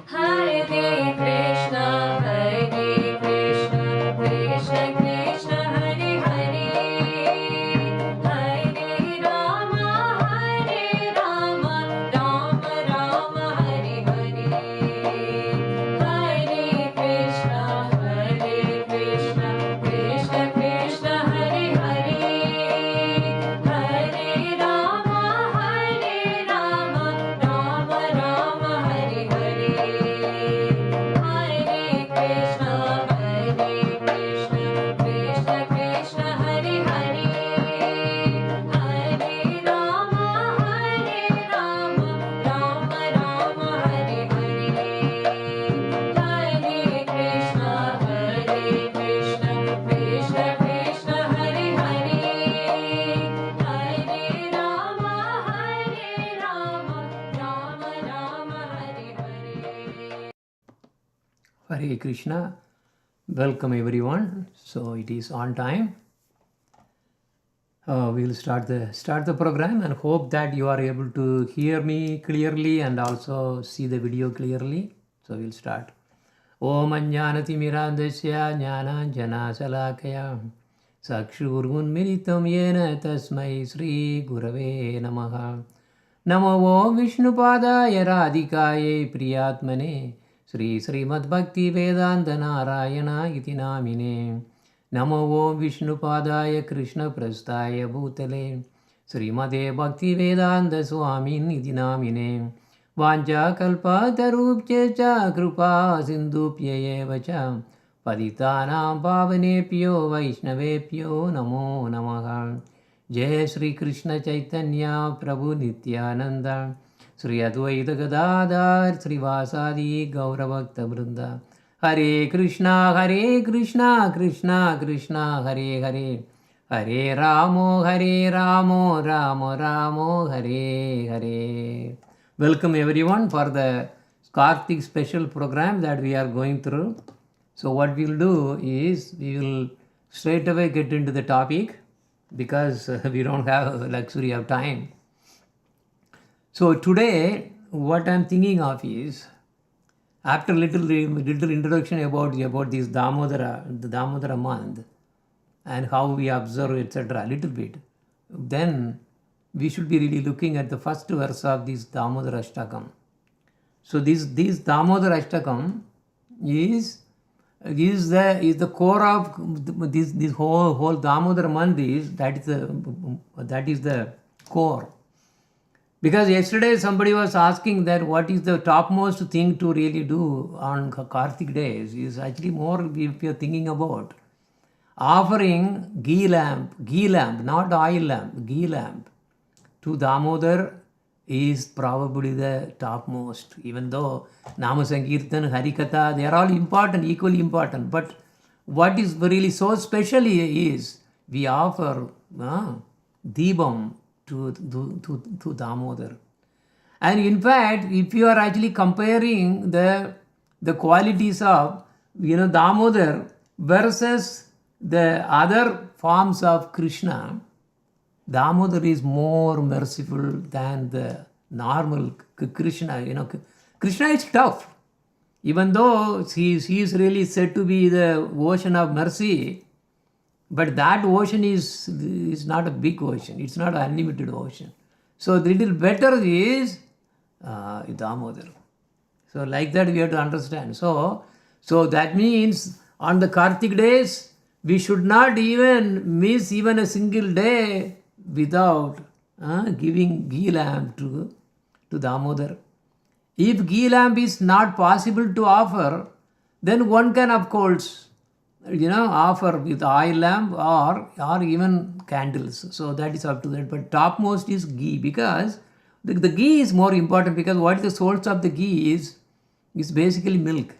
Hare Krishna, Hare Krishna, Krishna Krishna, Hare Hare, Hare Rama, Hare Rama, Rama Rama, Hare Hare. Hare Krishna, Hare Krishna, Krishna Krishna, Hare Hare, Hare Rama, Hare Rama, Rama Rama, Hare Hare. Hare Krishna, Hare Krishna, Krishna Krishna, Hare Hare, Hare Rama, Hare Rama, Rama Rama, Hare Hare. Hare Krishna, Hare Krishna, Krishna Krishna, Hare Hare, Hare Rama, Hare Rama, Rama Rama, Hare Hare. Hare Krishna. Welcome everyone. So it is on time. We will start the program and hope that you are able to hear me clearly and also see the video clearly. So we'll start. Om Ajnanatimirandasya Jnananjana Salakaya Sakshurunmilitam Yena Tasmai Sri Gurave Namaha. Namo Om Vishnupadaya Radhikaye Priyatmane Sri Srimad Bhakti Vedanta Narayana Iti Namine. Namo Om Vishnupadaya Krishna Prastaya Bhutale Srimade Bhakti Vedanta Swami Iti Namine. Vanja kalpa tarupcha krupa sindhupya vacha paditana pavanepyo vaishnavepyo namo namaha. Jai Shri Krishna Chaitanya Prabhu Nityananda Sri Advaita Gadadhar Sri Vasadi Gauravakta Vrinda. Hare Krishna, Krishna Krishna, Hare Hare, Hare Ramo, Ramo Ramo, Hare Hare. Welcome everyone for the Kartik special program that we are going through. So what we will do is we will straight away get into the topic because we don't have a luxury of time. So today what I'm thinking of is, after little introduction about this the Damodara month and how we observe, etc., a little bit, then we should be really looking at the first verse of this Damodarashtakam. So this Damodarashtakam is the core of this whole Damodar month. That is the core. Because yesterday somebody was asking that what is the topmost thing to really do on Kartik days is actually more if you're thinking about offering ghee lamp, not oil lamp, ghee lamp to Damodar is probably the topmost. Even though Nama Sankirtan, Harikatha, they are all important, equally important. But what is really so special is we offer Deepam to Damodar. And in fact, if you are actually comparing the qualities of Damodar versus the other forms of Krishna, Damodar is more merciful than the normal Krishna. Krishna is tough. Even though he is really said to be the ocean of mercy, but that ocean is not a big ocean. It's not an unlimited ocean. So the little better is Damodar. So like that we have to understand. So that means on the Kartik days, we should not even miss even a single day without giving ghee lamp to Damodar. If ghee lamp is not possible to offer, then one can of course offer with oil lamp or even candles. So that is up to that. But topmost is ghee, because the ghee is more important, because what is the source of the ghee is basically milk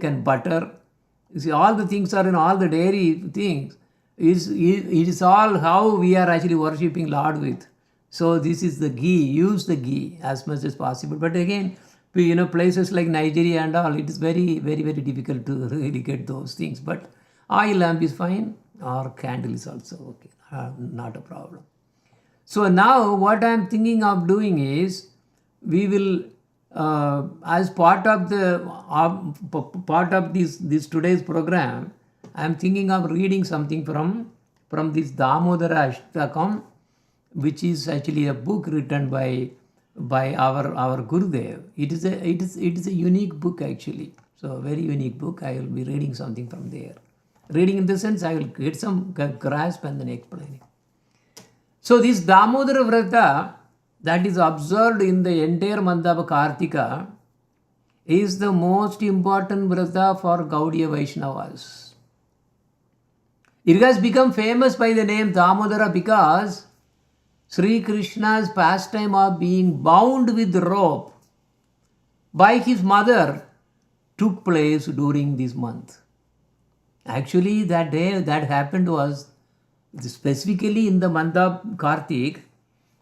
and butter. You see, all the things are in all the dairy things. It is all how we are actually worshipping Lord with. So this is the ghee. Use the ghee as much as possible. But again, places like Nigeria and all, it is very, very, very difficult to really get those things. But oil lamp is fine, or candle is also okay, not a problem. So now what I am thinking of doing is, we will as part of this today's program, I am thinking of reading something from this Damodarashtakam, which is actually a book written by our Gurudev. It is a unique book actually. So a very unique book. I will be reading something from there. Reading in the sense I will get some grasp and then explaining. So this Damodara Vrata that is observed in the entire month of Kartika is the most important Vrata for Gaudiya Vaishnavas. It has become famous by the name Damodara because Sri Krishna's pastime of being bound with rope by his mother took place during this month. Actually, that day that happened was specifically in the month of Kartik.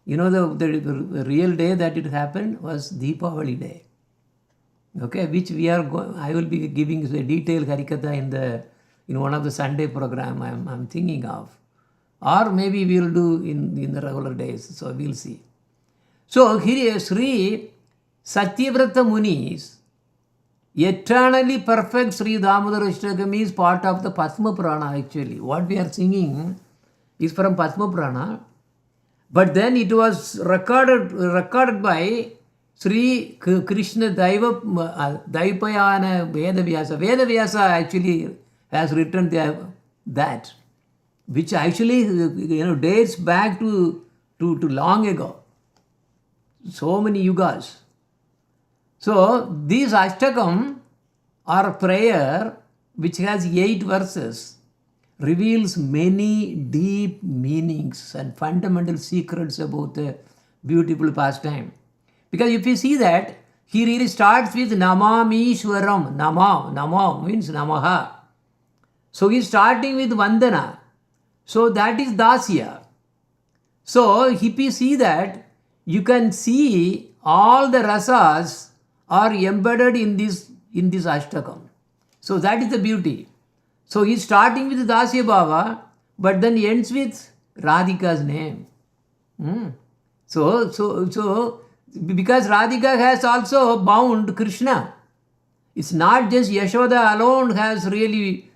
You know, the real day that it happened was Deepavali day. Okay, which I will be giving a detailed Harikatha in one of the Sunday program I'm thinking of. Or maybe we will do in the regular days. So we'll see. So here Sri Satyavrata Muni's eternally perfect Sri Damodarashtakam is part of the Padma Purana actually. What we are singing is from Padma Purana. But then it was recorded by Sri Krishna Daipayana Vedavyasa. Vedavyasa actually has written that, which actually dates back to long ago, so many yugas. So these Ashtakam or prayer, which has 8 verses, reveals many deep meanings and fundamental secrets about the beautiful pastime. Because if you see that, he really starts with Namamishwaram. Nama means Namaha. So he's starting with Vandana. So that is Dasya. So if you see that, you can see all the rasas are embedded in this Ashtakam. So that is the beauty. So he's starting with Dasya Bhava, but then ends with Radhika's name. So because Radhika has also bound Krishna. It's not just Yashoda alone has really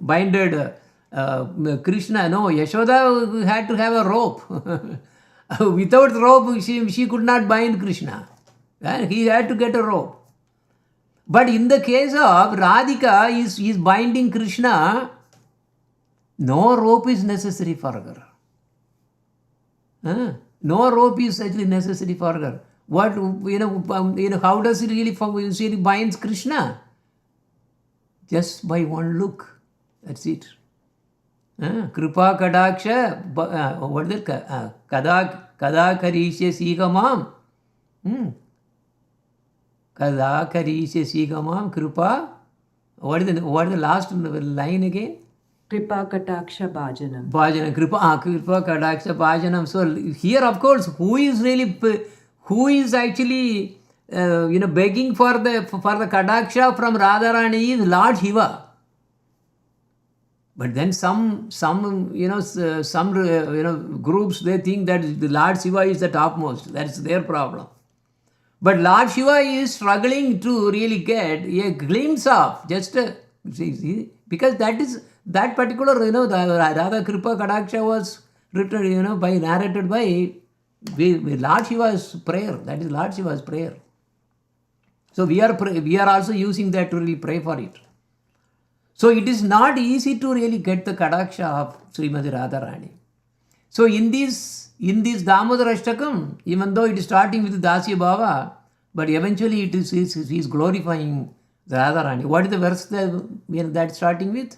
binded Krishna. No, Yashoda had to have a rope. Without rope, she could not bind Krishna. He had to get a rope. But in the case of Radhika, is binding Krishna, no rope is necessary for her. No rope is actually necessary for her. What how does it really binds Krishna? Just by one look. That's it. Kripa Kadaksha, what is it? Kada Karishe Sigamam. Kada Karishe Sigamam, Kripa. What is the last line again? Kripa Kataksha Bhajanam. Bhajanam, Kripa Kadaksha Bhajanam. So here, of course, who is actually begging for the Kadaksha from Radharani is Lord Shiva. But then some groups, they think that the Lord Shiva is the topmost. That's their problem. But Lord Shiva is struggling to really get a glimpse of just because that particular the Radha Kripa Kadaksha was written narrated by Lord Shiva's prayer. That is Lord Shiva's prayer. So we are also using that to really pray for it. So it is not easy to really get the Kadaksha of Srimati Radharani. So in this Damodarashtakam, even though it is starting with Dasya Bhava, but eventually he is glorifying Radharani. What is the verse that starting with?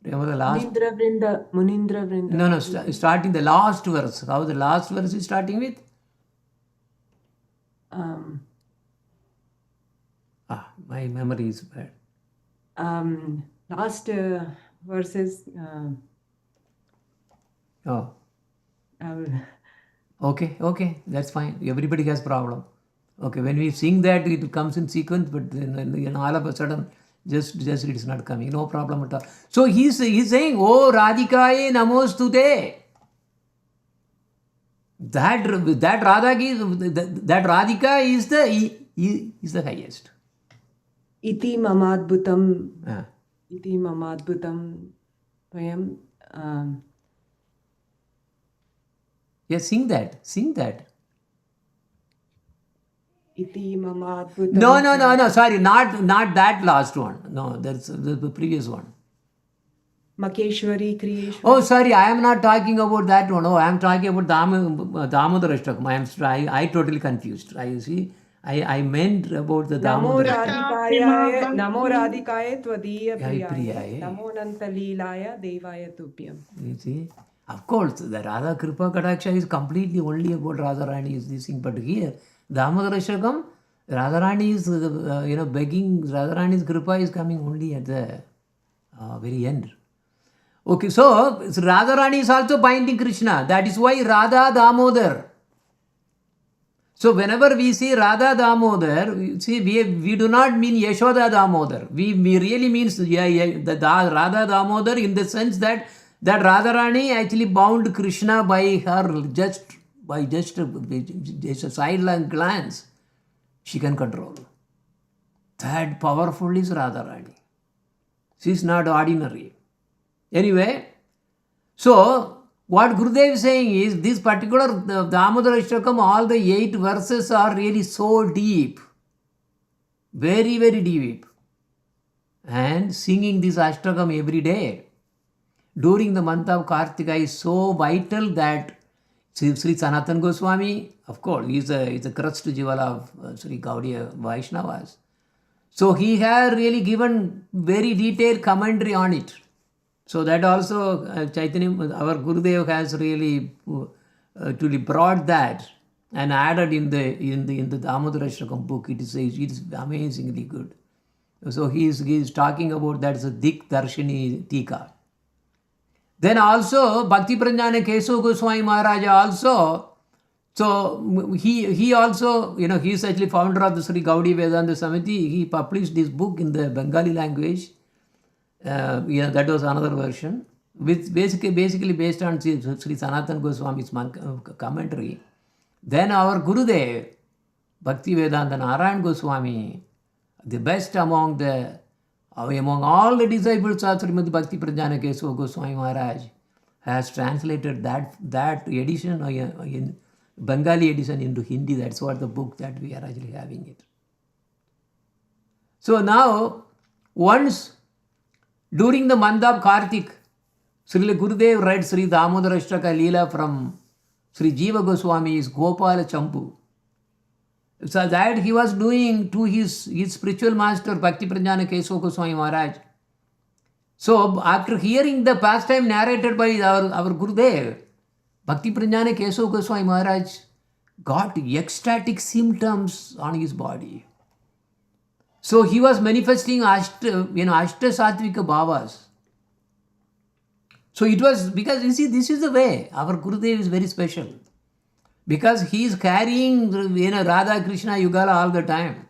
Remember the last? Munindra Vrinda. No, starting the last verse. How the last verse is starting with? My memory is bad. Last verses. Okay, that's fine. Everybody has problem. Okay, when we sing that, it comes in sequence, but then all of a sudden, just it is not coming. No problem at all. So he's saying, "Oh Radhikaye Namostute." That Radhika is the highest. Iti mamadbhutam. Ah. Iti mamadbhutam. Vayam. Yeah, sing that. Iti mamadbhutam. No. Sorry, not that last one. No, that's the previous one. Makeshwari Kriyeshwari. Oh, sorry, I am not talking about that one. Oh, I am talking about Damodarashtakam. I totally confused. I meant about the Namo Damodarashtakam. Radhikaya. Namo Radhikaya Tvadiya Priyaye. Priyaye. Namo Nantalilaya Devaya Tubhyam. You see, of course, the Radha Kripa Kadaksha is completely only about Radharani is this thing. But here, Damodarashtakam, Radharani is begging. Radharani's Kripa is coming only at the very end. Okay, so Radharani is also binding Krishna. That is why Radha Damodar. So whenever we see Radha Damodar, we do not mean Yashoda Damodar. We really means the Radha Damodar in the sense that Radharani actually bound Krishna by her just a sidelong glance. She can control. That powerful is Radharani. She is not ordinary. Anyway, so what Gurudev is saying is this particular Damodarashtakam, all the 8 verses are really so deep, very, very deep. And singing this Ashtakam every day during the month of Kartika is so vital that Sri Sanatana Goswami, of course, is a crust jewel of Sri Gaudiya Vaishnavas. So he has really given very detailed commentary on it. So that also Chaitanya, our Gurudev has really brought that and added in the Damodarashtakam book. It is amazingly good. So he is talking about that as a Dik Darshini Tika. Then also Bhakti Pranjana Kesava Goswami Maharaja also. So he also, he is actually founder of the Sri Gaudiya Vedanta Samiti. He published this book in the Bengali language. That was another version, which basically based on Sri Sanatana Goswami's commentary. Then our Gurudev, Bhakti Vedanta Narayan Goswami, the best among all the disciples of Srimad Bhakti Pranjana Kesava Goswami Maharaj, has translated that edition in Bengali edition into Hindi. That's what the book that we are actually having it. So now, once during the month of Kartik, Srila Gurudev read Sri Damodarashtaka Leela from Sri Jiva Goswami's Gopala Champu. So that he was doing to his spiritual master Bhakti Pranjana Kesava Goswami Maharaj. So after hearing the pastime narrated by our Gurudev, Bhakti Pranjana Kesava Goswami Maharaj got ecstatic symptoms on his body. So he was manifesting Ashta Sattvika Bhavas. So it was because, you see, this is the way. Our Gurudev is very special. Because he is carrying Radha Krishna Yugala all the time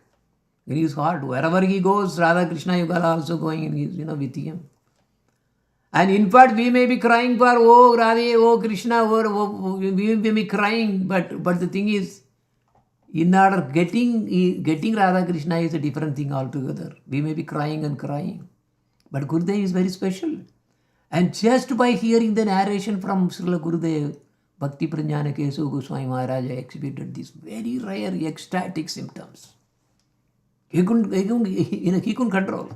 in his heart. Wherever he goes, Radha Krishna Yugala also going in with him. And in fact, we may be crying for, oh Radhe, oh Krishna, we may be crying, but the thing is, in order getting Radha Krishna is a different thing altogether. We may be crying, but Gurudev is very special. And just by hearing the narration from Srila Gurudev, Bhakti Pranjana Kesava Goswami Maharaj exhibited these very rare ecstatic symptoms. He couldn't control.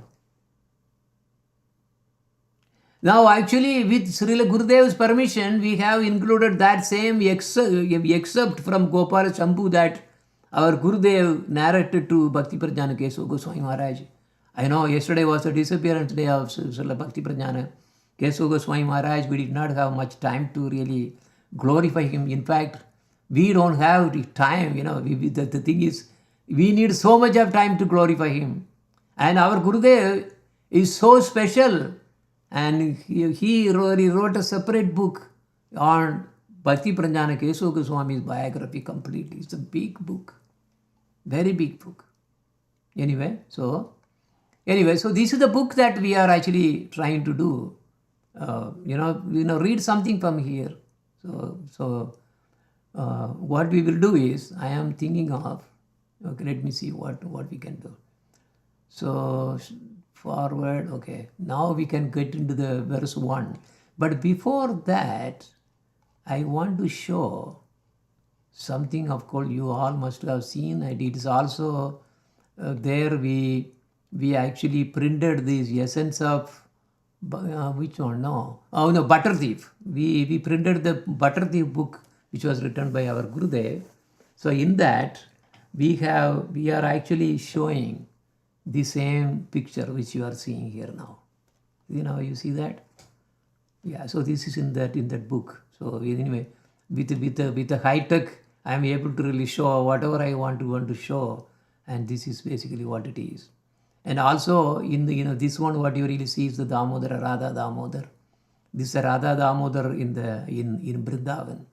Now actually with Srila Gurudev's permission, we have included that same excerpt from Gopala Champu that our Gurudev narrated to Bhakti Pranjana Kesava Goswami Maharaj. I know yesterday was the disappearance day of Srila Bhakti Pranjana Kesava Goswami Maharaj. We did not have much time to really glorify him. In fact, we don't have the time, the thing is, we need so much of time to glorify him. And our Gurudev is so special. And he wrote a separate book on Bhakti Pranjana Kesava Goswami's biography completely. It's a big book. Very big book. Anyway, so this is the book that we are actually trying to do. Read something from here. So what we will do is, I am thinking of, okay, let me see what we can do. So forward, okay, now we can get into the verse 1. But before that, I want to show something. Of course you all must have seen, and it is also there we actually printed this essence of which one? No, oh no, Butter Thief. We printed the Butter Thief book, which was written by our Gurudev. So in that we are actually showing the same picture which you are seeing here now. You see that? Yeah, so this is in that book. So anyway, with the high tech, I am able to really show whatever I want to show, and this is basically what it is. And also in the this one, what you really see is the Damodara, Radha Damodar. This is a Radha Damodar in Vrindavan.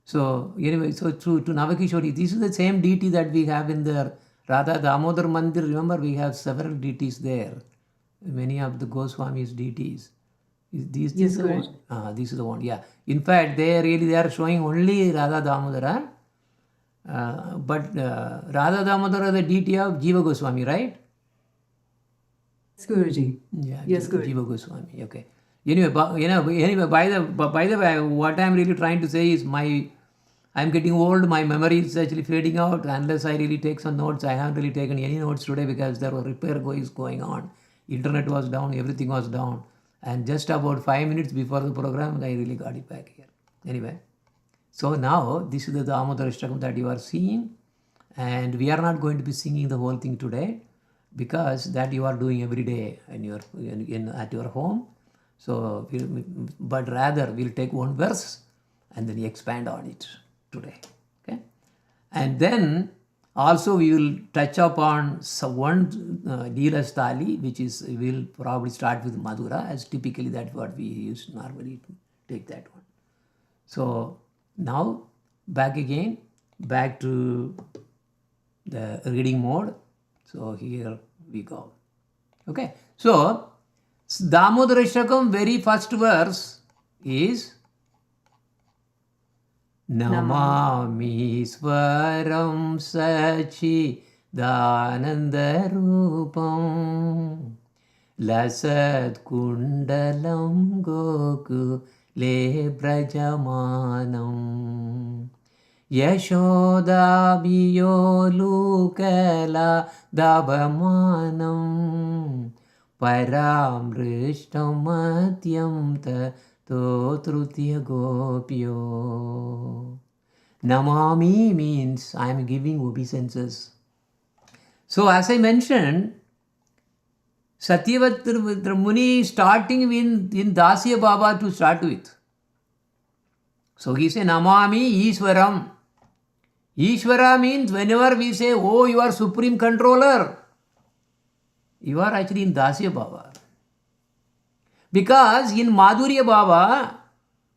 So anyway, so to Navakishori, this is the same deity that we have in the Radha Damodar Mandir. Remember, we have several deities there. Many of the Goswamis deities. This is the one. This is the one. Yeah. In fact, they are showing only Radha Damodara. But Radha Damodara is the deity of Jiva Goswami, right? Guruji. Yeah. Yes, Guruji. Jiva Goswami. Okay. Anyway, by the way, what I'm really trying to say is I'm getting old. My memory is actually fading out. Unless I really take some notes, I haven't really taken any notes today because there was repair going on. Internet was down. Everything was down. And just about 5 minutes before the program, I really got it back here. Anyway, so now this is the Damodarashtakam that you are seeing, and we are not going to be singing the whole thing today because that you are doing every day at your home. So, but rather we'll take one verse and then expand on it today. Okay, and then also we will touch upon one Leela Stali, which is we'll probably start with Mathura, as typically that's what we used normally to take that one. So now back to the reading mode. So here we go. Okay, so Damodarashtakam very first verse is Namami Swaram Sachi Danandarupam Lasad Kundalam Goku Le Brajamanam Yashoda Biyolukala Dabamanam Paramrishtam Matyam To Trutya Gopyo. Namami means I am giving obeisances. So as I mentioned, Satyavatra Muni starting in Dasya Baba to start with. So he said Namami Ishwaram. Ishvara means whenever we say, oh, you are supreme controller, you are actually in Dasya Baba. Because in Madhurya Baba,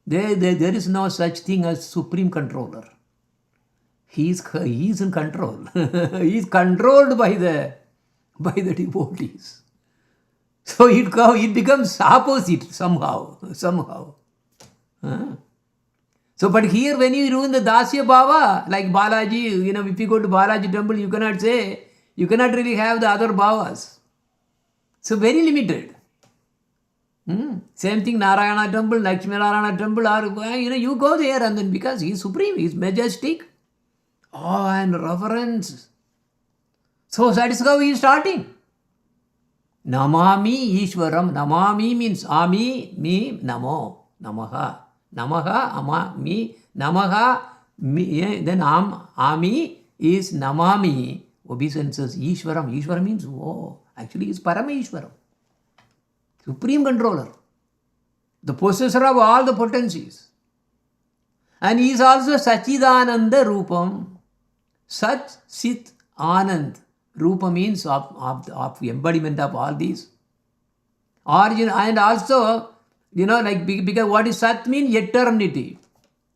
there is no such thing as supreme controller. He is in control. He is controlled by the devotees. So it becomes opposite somehow. So, but here when you do in the Dasya Baba, like Balaji, if you go to Balaji temple, you cannot really have the other Bhavas. So very limited. Same thing, Narayana temple, Lakshmi Narayana temple, or you go there, and then because he is supreme, he is majestic, awe and reverence. So that is how he is starting. Namami Ishwaram. Namami means Ami, me, Namo, Namaha. Namaha, Ama, me, Namaha, me, then Ami is Namami, obeisances, Ishwaram. Ishwaram means, oh, actually is Parameshwaram. Supreme controller, the possessor of all the potencies. And he is also Sachidananda Rupam. Sat, Sit, Anand. Rupa means of embodiment of all these. Origin, and also, because what is Sat mean? Eternity.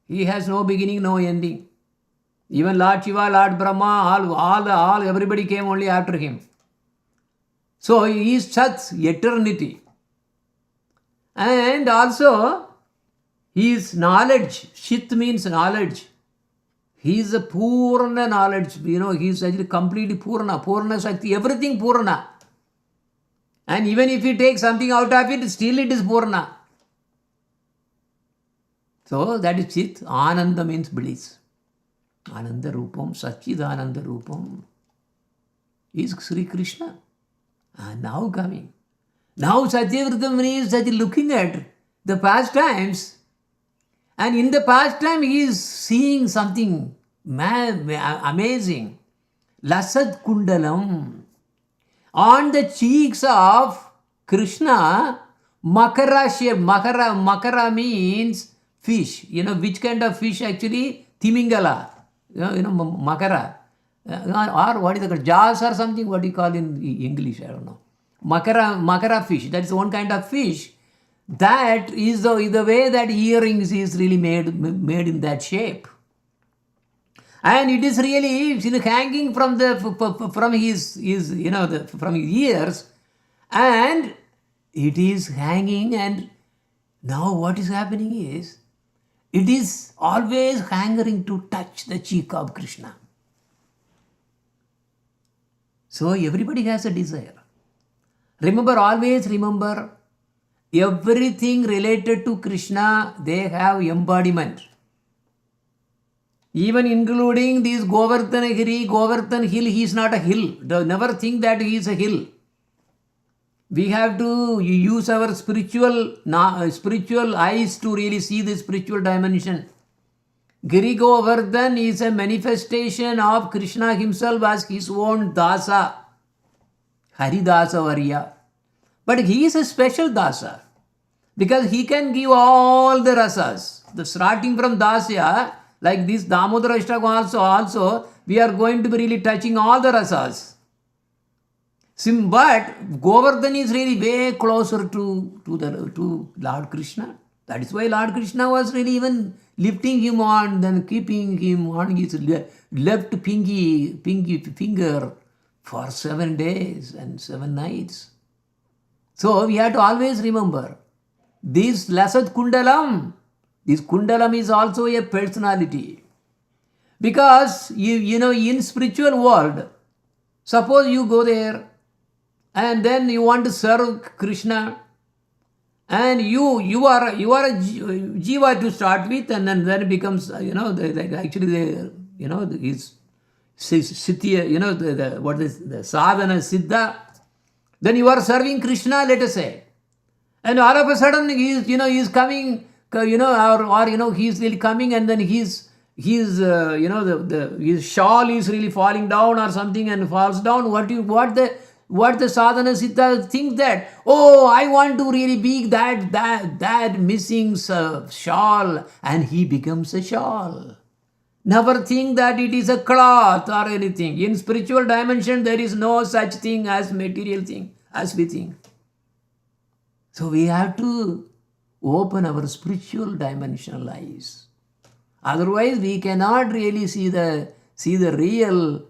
He has no beginning, no ending. Even Lord Shiva, Lord Brahma, all everybody came only after him. So he is Sat, eternity. And also, He is knowledge. Chit means knowledge. He is a Purna knowledge. He is actually completely Purna. Purna Shakti, everything Purna. And even if you take something out of it, still it is Purna. So that is Chit. Ananda means bliss. Ananda Rupam, Satchidananda Rupam is Sri Krishna. And now coming. Now Satyavrata Muni is looking at the past times, and in the past time he is seeing something amazing. Lasat Kundalam. On the cheeks of Krishna, Makara shape. Makara means fish. Which kind of fish actually? Timingala. Makara. Or what is it called? Jaws or something? What do you call in English? I don't know. Makara fish. That is one kind of fish. That is the way that earrings is really made in that shape. And it is really hanging from his ears, and it is hanging. And now what is happening is, it is always hankering to touch the cheek of Krishna. So everybody has a desire. Always remember, everything related to Krishna, they have embodiment. Even including this Govardhan Hill, he is not a hill. Never think that he is a hill. We have to use our spiritual eyes to really see the spiritual dimension. Giri Govardhan is a manifestation of Krishna himself as his own Dasa, Haridasa Varya. But he is a special Dasa, because he can give all the rasas. Starting from Dasya, like this Damodarashtakam also, we are going to be really touching all the rasas. But Govardhan is really way closer to Lord Krishna. That is why Lord Krishna was really even lifting him on, then keeping him on his left pinky finger for 7 days and 7 nights. So we have to always remember, this Lasat Kundalam, this Kundalam is also a personality. Because, in spiritual world, suppose you go there and then you want to serve Krishna, and you are a jiva to start with, and then it becomes, his siddhya, what is the sadhana siddha. Then you are serving Krishna, let us say. And all of a sudden he is coming, he is really coming, and then his shawl is really falling down or something and falls down. What the sadhana siddha thinks that, oh, I want to really be that missing shawl, and he becomes a shawl. Never think that it is a cloth or anything. In spiritual dimension, there is no such thing as material thing as we think. So we have to open our spiritual dimensional eyes. Otherwise, we cannot really see the real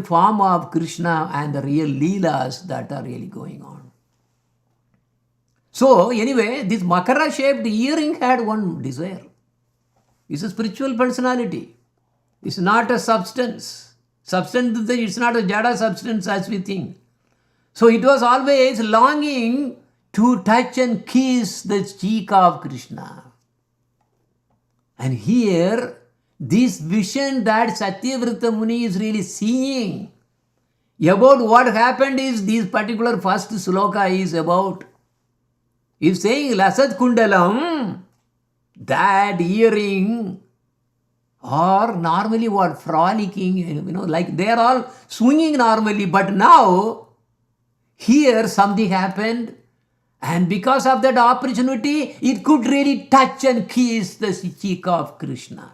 form of Krishna and the real leelas that are really going on. So anyway, this Makara-shaped earring had one desire. It's a spiritual personality. It's not a substance. Substance, it's not a jada substance as we think. So it was always longing to touch and kiss the cheek of Krishna. And here, this vision that Satyavrata Muni is really seeing about what happened is, this particular first sloka is about. He's saying, Lasat Kundalam, that earring, or normally what, frolicking, like they are all swinging normally, but now, here something happened, and because of that opportunity, it could really touch and kiss the cheek of Krishna.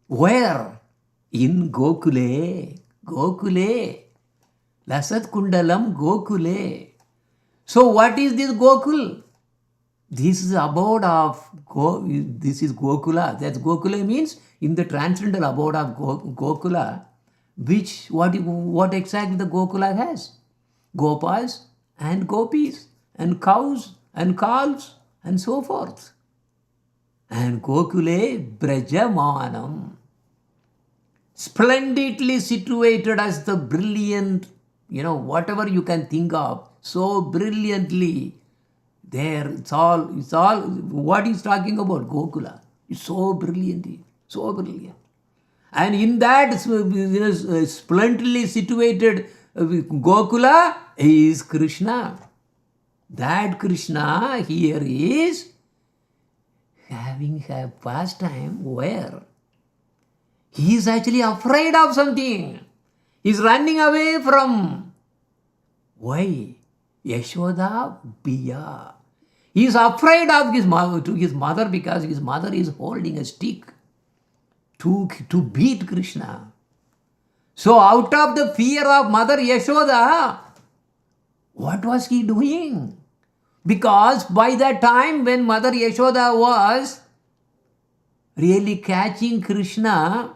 Where? In Gokule. Lasat Kundalam Gokule. So what is this Gokul? This is abode of this is Gokula. That's Gokula means in the transcendental abode of Gokula, which what exactly the Gokula has? Gopas and gopis and cows and calves and so forth. And Gokule Brajamanam, splendidly situated as the brilliant, whatever you can think of, so brilliantly there. It's all what he's talking about, Gokula. It's so brilliant, so brilliant. And in that splendidly situated Gokula is Krishna. That Krishna here is having a pastime where he is actually afraid of something. He is running away from. Why? Yashoda Biya. He is afraid of his mother because his mother is holding a stick to beat Krishna. So out of the fear of Mother Yashoda, what was he doing? Because by that time when Mother Yashoda was really catching Krishna,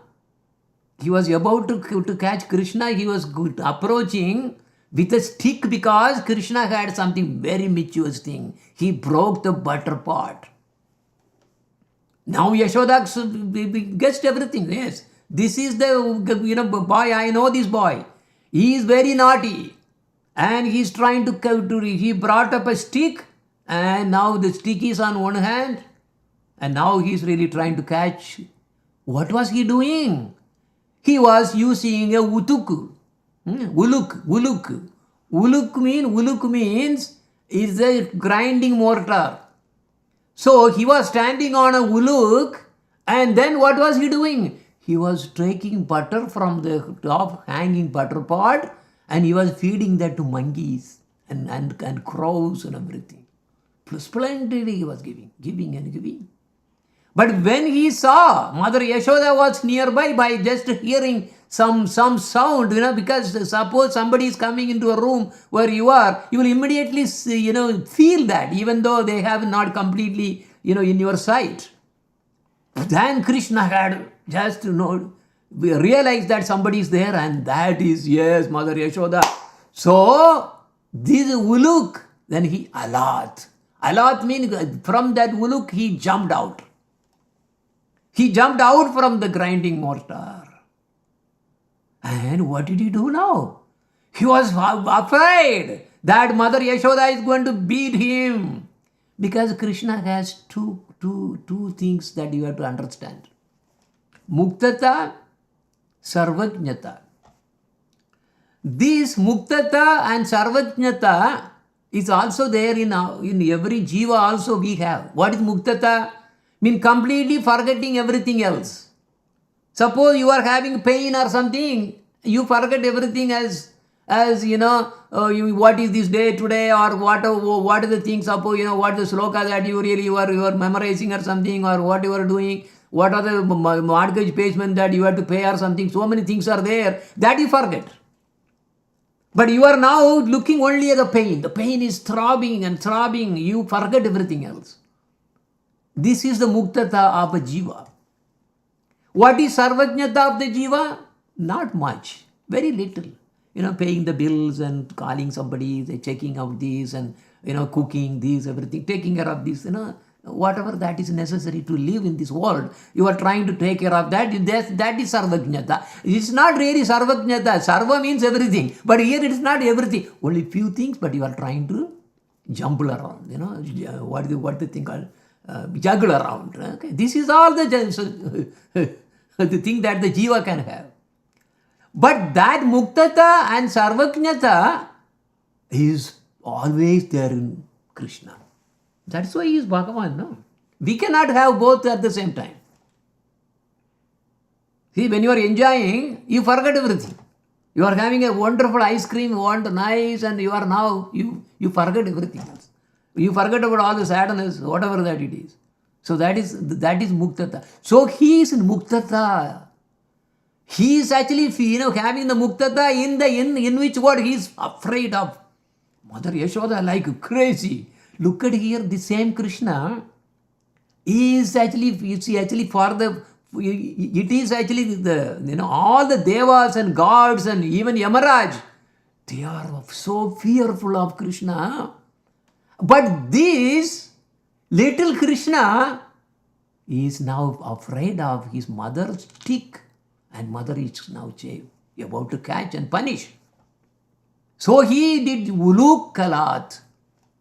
he was about to catch Krishna, he was approaching with a stick because Krishna had something very mischievous thing. He broke the butter pot. Now Yashoda guessed everything. Yes, this is the boy, I know this boy. He is very naughty. And he is trying he brought up a stick, and now the stick is on one hand, and now he is really trying to catch. What was he doing? He was using a uluk. Uluk means is a grinding mortar. So he was standing on a uluk, and then what was he doing? He was taking butter from the top hanging butter pot, and he was feeding that to monkeys and crows and everything. Splendidly he was giving and giving. But when he saw Mother Yashoda was nearby, by just hearing some sound, because suppose somebody is coming into a room where you are, you will immediately feel that, even though they have not completely in your sight. Then Krishna had just realized that somebody is there, and that is, yes, Mother Yashoda. So this uluk, then he alat. Alat means from that uluk he jumped out. He jumped out from the grinding mortar. And what did he do now? He was afraid that Mother Yashoda is going to beat him. Because Krishna has two things that you have to understand. Muktata, Sarvajnata. This Muktata and Sarvajnata is also there in every jiva also we have. What is Muktata? Mean completely forgetting everything else. Suppose you are having pain or something, you forget everything as what is this day today, or what is the thing, suppose what is the sloka that you are memorizing or something, or what you are doing, what are the mortgage payment that you have to pay or something. So many things are there that you forget. But you are now looking only at the pain. The pain is throbbing and throbbing. You forget everything else. This is the muktata of a jiva. What is sarvajnata of the jiva? Not much. Very little. Paying the bills and calling somebody, checking out this and, cooking this, everything, taking care of this, whatever that is necessary to live in this world, you are trying to take care of that. That is sarvajnata. It's not really sarvajnata. Sarva means everything. But here it is not everything. Only few things, but you are trying to jumble around. What the thing called? Juggle around. Okay? This is all the thing that the jiva can have. But that muktata and sarvajnata is always there in Krishna. That's why he is Bhagavan. No? We cannot have both at the same time. See, when you are enjoying, you forget everything. You are having a wonderful ice cream, you want nice, and you are now, you forget everything else. You forget about all the sadness, whatever that it is. So that is muktata. So he is in muktata. He is actually, having the muktata in which what he is afraid of. Mother Yashoda like crazy. Look at here, the same Krishna is actually, for the, it is actually the, all the devas and gods and even Yamaraj, they are so fearful of Krishna. But this Little Krishna is now afraid of his mother's stick, and mother is now about to catch and punish. So he did uluk kalat.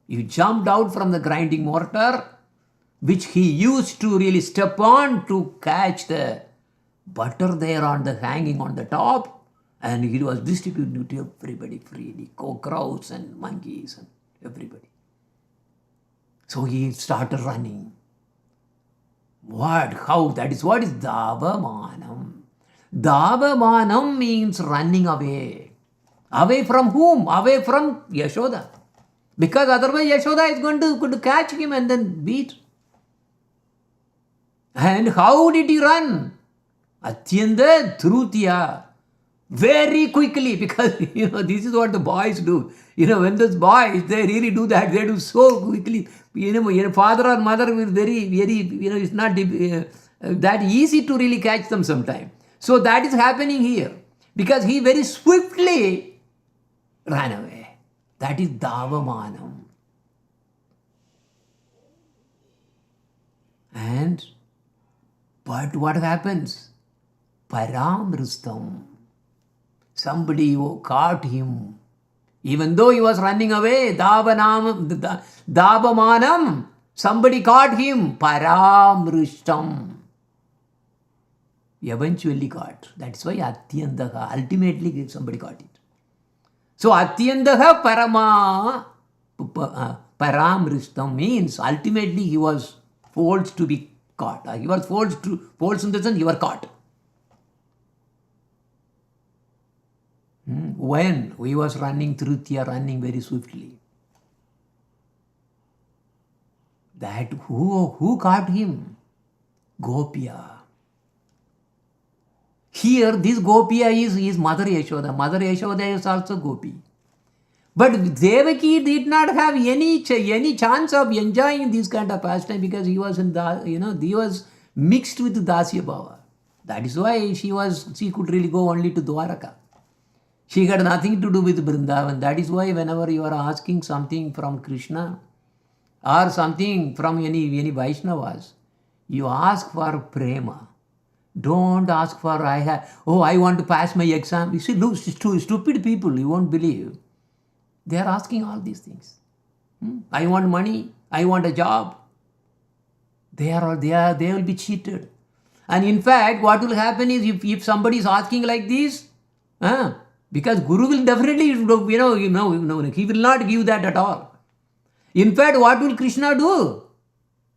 He jumped out from the grinding mortar, which he used to really step on to catch the butter there on the hanging on the top, and he was distributing to everybody freely, crows and monkeys and everybody. So he started running. What? How? That is what is Davamanam. Davamanam means running away. Away from whom? Away from Yashoda. Because otherwise Yashoda is going to catch him and then beat. And how did he run? Atyanda Dhrutiya. Very quickly, because this is what the boys do. When those boys, they really do that, they do so quickly. Father or mother will very, it's not that easy to really catch them sometime. So that is happening here. Because he very swiftly ran away. That is Davamanam. But what happens? Paramristam. Somebody caught him. Even though he was running away, Davamanam, somebody caught him. Paramristam. Eventually caught. That's why Atyandaha. Ultimately somebody caught it. So Atyandaha Paramristam means ultimately he was forced to be caught. He was forced in the sense he was caught. When he was running running very swiftly. That who caught him? Gopya. Here this Gopya is Mother Yashoda. Mother Yashoda is also Gopi. But Devaki did not have any chance of enjoying this kind of pastime because he was he was mixed with Dasya Bhava. That is why she could really go only to Dwaraka. She had nothing to do with Vrindavan. That is why whenever you are asking something from Krishna or something from any Vaishnavas, you ask for prema. Don't ask for I want to pass my exam. You see, look, stupid people, you won't believe. They are asking all these things. I want money. I want a job. They will be cheated. And in fact, what will happen is if somebody is asking like this, because Guru will definitely, he will not give that at all. In fact, what will Krishna do?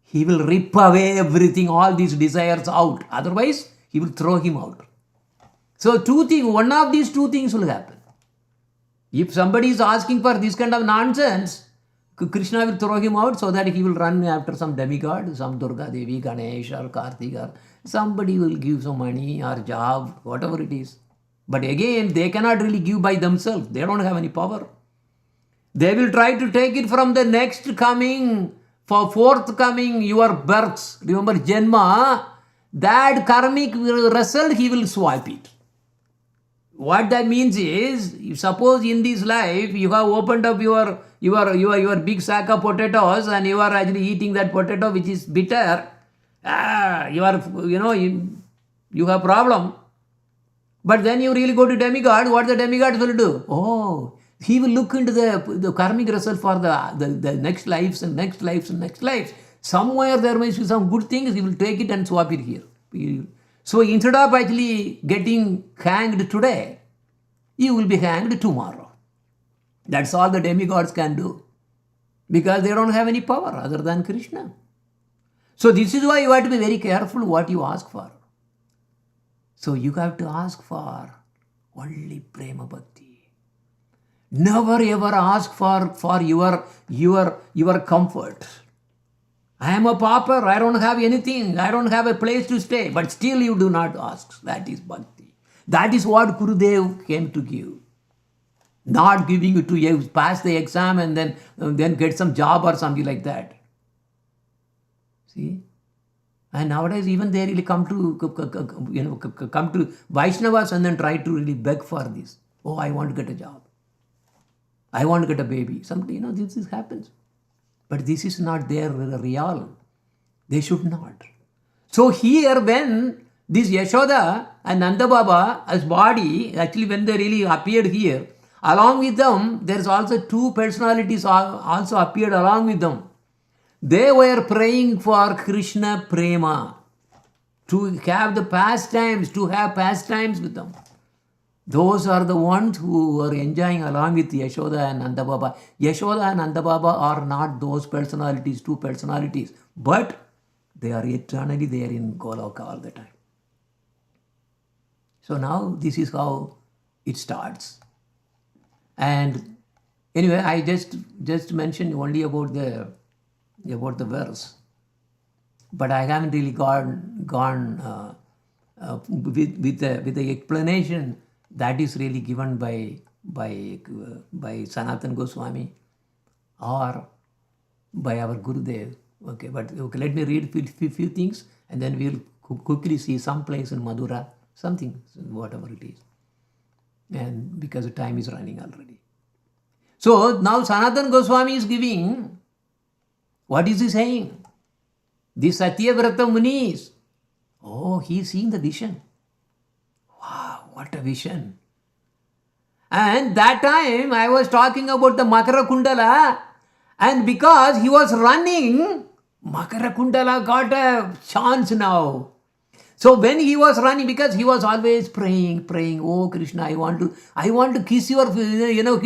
He will rip away everything, all these desires out. Otherwise, he will throw him out. So one of these two things will happen. If somebody is asking for this kind of nonsense, Krishna will throw him out so that he will run after some demigod, some Durga Devi, Ganesh or Kartik, or somebody will give some money or job, whatever it is. But again, they cannot really give by themselves. They don't have any power. They will try to take it from the next coming, for forthcoming your births. Remember Janma, that karmic result, he will swipe it. What that means is, if suppose in this life you have opened up your big sack of potatoes and you are actually eating that potato which is bitter, you have problem. But then you really go to demigod, what the demigod will do? He will look into the karmic result for the next lives and next lives and next lives. Somewhere there must be some good things, he will take it and swap it here. So instead of actually getting hanged today, you will be hanged tomorrow. That's all the demigods can do. Because they don't have any power other than Krishna. So this is why you have to be very careful what you ask for. So you have to ask for only prema bhakti. Never ever ask for your comfort. I am a pauper, I don't have anything, I don't have a place to stay, but still you do not ask. That is bhakti. That is what Gurudev came to give. Not giving it to you, pass the exam and then get some job or something like that. See? And nowadays even they really come to Vaishnavas and then try to really beg for this. I want to get a job. I want to get a baby. Something, this happens. But this is not their real. They should not. So here when this Yashoda and Nanda Baba as body, actually when they really appeared here, along with them, there's also two personalities also appeared along with them. They were praying for Krishna Prema, to have the pastimes, to have pastimes with them. Those are the ones who are enjoying along with Yashoda and Nanda Baba. Yashoda and Nanda Baba are not those personalities, two personalities, but they are eternally there in Goloka all the time. So now this is how it starts. And anyway, I just mentioned only about the verse, but I haven't really gone with the explanation that is really given by Sanatana Goswami or by our Gurudev. Okay, but okay, let me read few things and then we'll quickly see some place in Mathura, something, whatever it is. And because the time is running already. So now Sanatana Goswami is giving, what is he saying? The Satyavrata Munis, oh, he is seeing the vision. Wow, what a vision. And that time I was talking about the Makara Kundala, and because he was running, Makara Kundala got a chance now. So when he was running, because he was always praying, oh Krishna, I want to kiss your,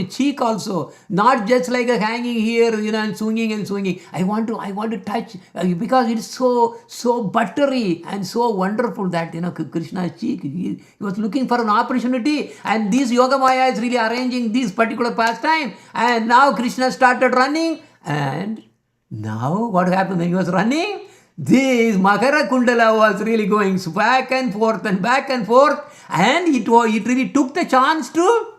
cheek also, not just like a hanging here, and swinging. I want to touch, because it's so buttery and so wonderful that, Krishna's cheek. He was looking for an opportunity, and this Yoga Maya is really arranging this particular pastime. And now Krishna started running, and now what happened when he was running? This Makara Kundala was really going back and forth, and it really took the chance to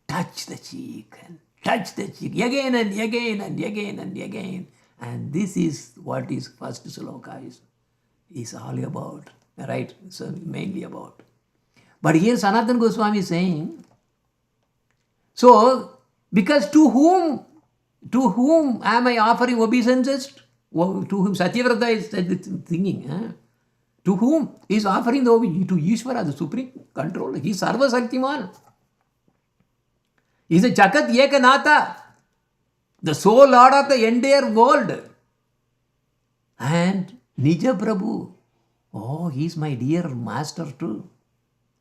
touch the cheek again and again. And this is what is first sloka is all about, right? So mainly about. But here Sanatana Goswami is saying, so because to whom am I offering obeisances? To whom Satyavrata is thinking, to whom he is offering the obedience? To Ishvara, the supreme controller. He is Sarva Shaktiman. He is a Jagat Yekanatha, the sole Lord of the entire world. And Nija Prabhu, oh, he is my dear master too.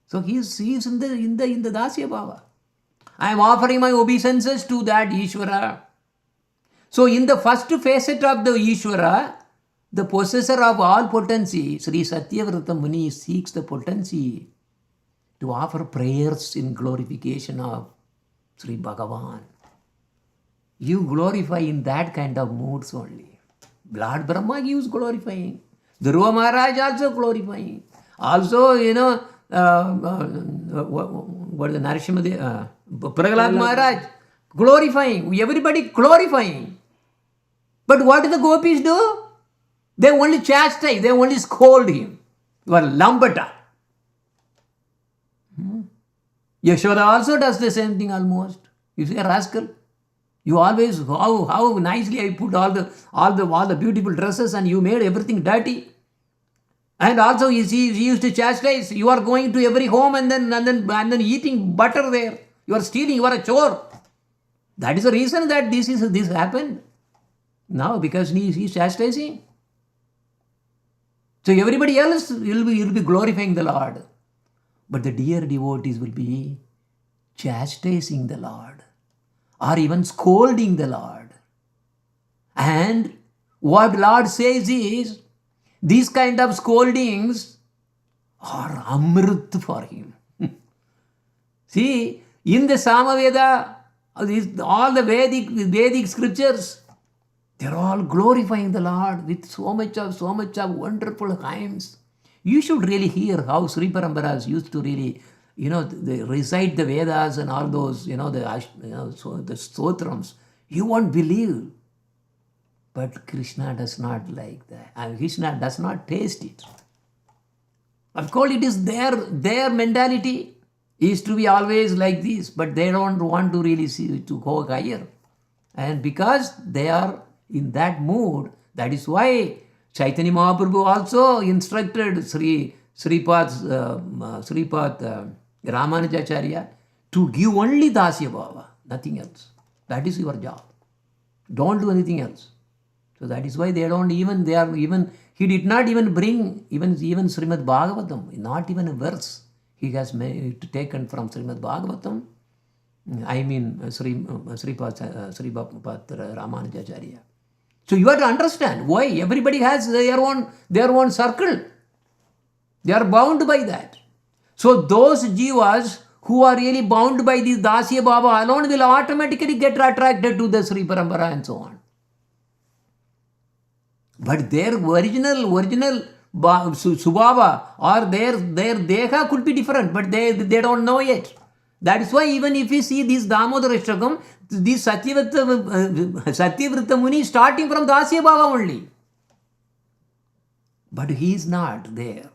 So he is in the Dasya Bhava. I am offering my obeisances to that Ishvara. So in the first facet of the Ishvara, the possessor of all potency, Sri Satyavrata Muni seeks the potency to offer prayers in glorification of Sri Bhagavan. You glorify in that kind of moods only. Lord Brahma gives glorifying. Dhruva Maharaj also glorifying. Also, what the Narsimha, Prahlad Maharaj glorifying. Everybody glorifying. But what do the gopis do? They only chastise, they only scold him. You are lambata. Yashoda also does the same thing almost. You say, rascal, you always, how nicely I put all the beautiful dresses and you made everything dirty. And also he used to chastise. You are going to every home and then eating butter there. You are stealing, you are a chore. That is the reason that this happened. Now, because he is chastising. So everybody else will be glorifying the Lord. But the dear devotees will be chastising the Lord or even scolding the Lord. And what Lord says is, these kind of scoldings are amrit for him. See, in the Samaveda, all the Vedic scriptures, they're all glorifying the Lord with so much of wonderful hymns. You should really hear how Sri Paramparas used to really, they recite the Vedas and all those, the stotrams. You won't believe. But Krishna does not like that. And Krishna does not taste it. Of course, it is their mentality is to be always like this, but they don't want to really see to go higher. And because they are in that mood. That is why Chaitanya Mahaprabhu also instructed Sripad Ramanujacharya to give only Dasya Bhava, nothing else. That is your job. Don't do anything else. So that is why he did not even bring even Srimad Bhagavatam, not even a verse. He has taken from Srimad Bhagavatam. I mean Sripad Ramanujacharya. So you have to understand why everybody has their own circle. They are bound by that. So those jivas who are really bound by this Dasya Bhava alone will automatically get attracted to the Sri Parampara and so on. But their original Subhava or their Deha could be different, but they don't know it. That is why even if you see this Damodarashtakam, this Satyavrata Muni is starting from Dasya Bhava only. But he is not there.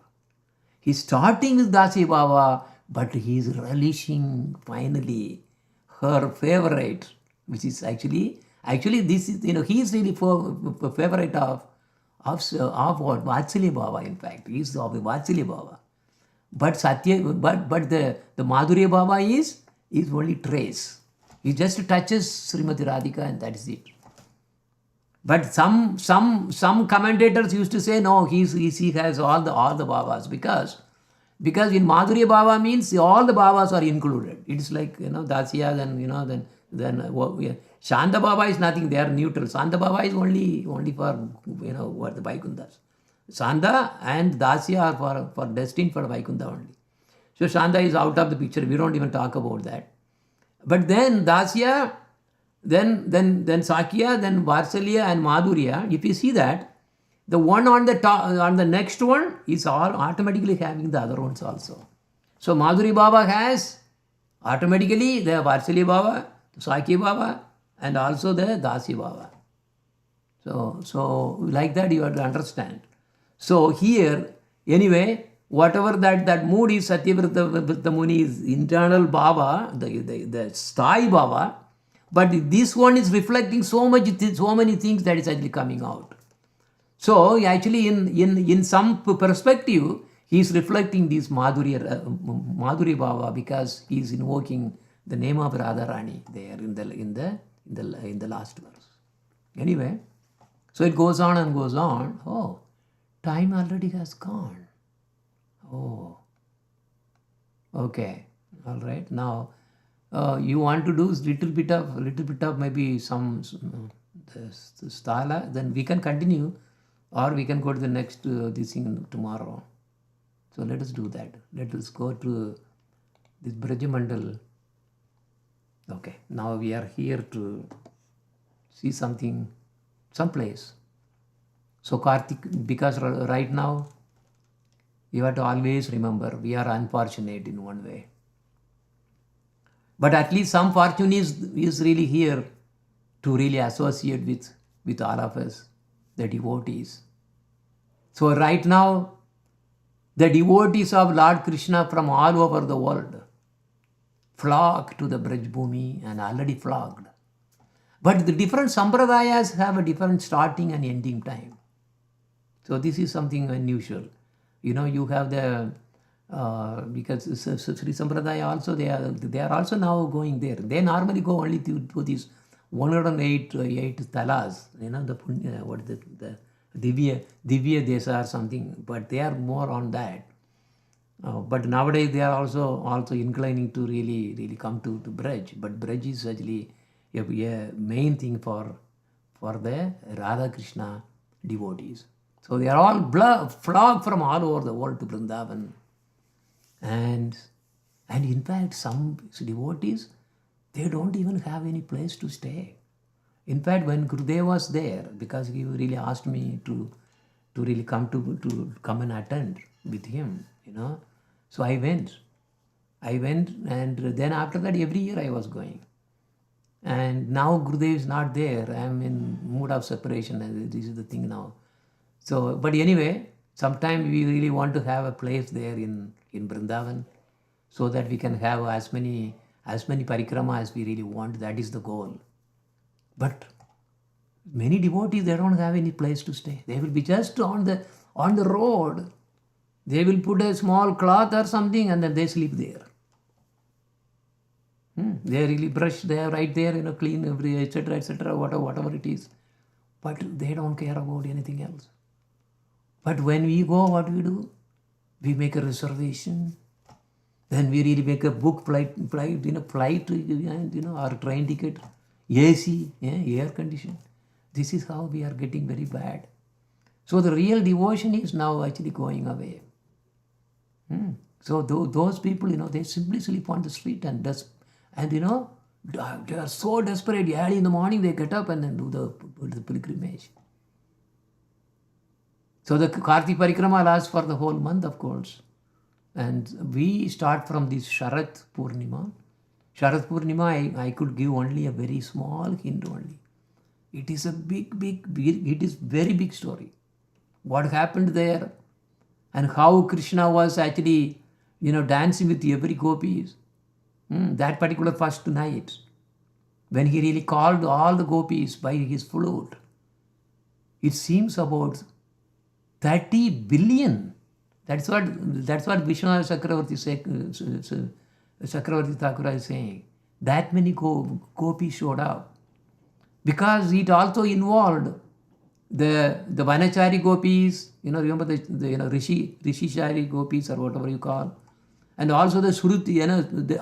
He is starting with Dasya Bhava, but he is relishing finally her favorite, which is actually this is, he is really favorite of what? Vatsalya Bhava, in fact. He is of the Vatsalya Bhava. But the Madhurya Bhava is only trace. He just touches Srimati Radhika and that is it. But some commentators used to say no, he has all the bhavas because in Madhurya Bhava means all the bhavas are included. It is like Dasya, then Shanta Bhava is nothing, they are neutral. Shanta Bhava is only for what the Vaikunthas. Shanta and Dasya are for destined for Vaikuntha only. So Shanta is out of the picture. We don't even talk about that. But then Dasya, then Sakya, then Vatsalya and Madhurya. If you see that, the one on the top, on the next one is all automatically having the other ones also. So Madhurya Bhava has automatically the Vatsalya Bhava, Sakya Bhava, and also the Dasya Bhava. So like that you have to understand. So here, anyway, whatever that mood is, Satyavrata Muni's internal Bhava, the Sthai Bhava, but this one is reflecting so many things that is actually coming out. So actually in some perspective, he is reflecting this Madhurya Bhava because he is invoking the name of Radharani there in the last verse. Anyway, so it goes on and goes on. Oh, time already has gone. Oh, okay, all right. Now you want to do little bit of maybe some the sthala. Then we can continue, or we can go to the next this thing tomorrow. So let us do that. Let us go to this Brajamandal. Okay, now we are here to see something, some place. So Kartik, because right now you have to always remember we are unfortunate in one way. But at least some fortune is really here to really associate with all of us, the devotees. So right now, the devotees of Lord Krishna from all over the world flock to the Braj Bhumi and already flocked. But the different sampradayas have a different starting and ending time. So this is something unusual. You have the because Sri Sampradaya also they are also now going there. They normally go only to these 108 talas. The Divya Desa or something. But they are more on that. But nowadays they are also inclining to really come to Braj. But Braj is actually a main thing for the Radha Krishna devotees. So they are all flocked from all over the world to Vrindavan. And in fact, some devotees, they don't even have any place to stay. In fact, when Gurudev was there, because he really asked me to really come and attend with him, So I went, and then after that, every year I was going. And now Gurudev is not there. I am in mood of separation, and this is the thing now. So, but anyway, sometimes we really want to have a place there in Vrindavan, so that we can have as many parikrama as we really want. That is the goal. But Many devotees, they don't have any place to stay. They will be just on the road. They will put a small cloth or something and then they sleep there. They really brush there, right there, clean every, etc., whatever it is. But they don't care about anything else. But when we go, what we do? We make a reservation. Then we really make a book flight, or train ticket, AC, air condition. This is how we are getting very bad. So the real devotion is now actually going away. So those people, they simply sleep on the street and they are so desperate. Early in the morning they get up and then do the pilgrimage. So the Kartik Parikrama lasts for the whole month, of course. And we start from this Sharat Purnima. Sharat Purnima, I could give only a very small hint only. It is a big, it is very big story. What happened there and how Krishna was actually, dancing with every gopis. That particular first night, when he really called all the gopis by his flute, it seems about 30 billion. That's what Vishwanath Chakravarti Thakura is saying. That many gopis showed up. Because it also involved the Vanachari gopis, remember the Rishishari gopis or whatever you call. And also the Shruti,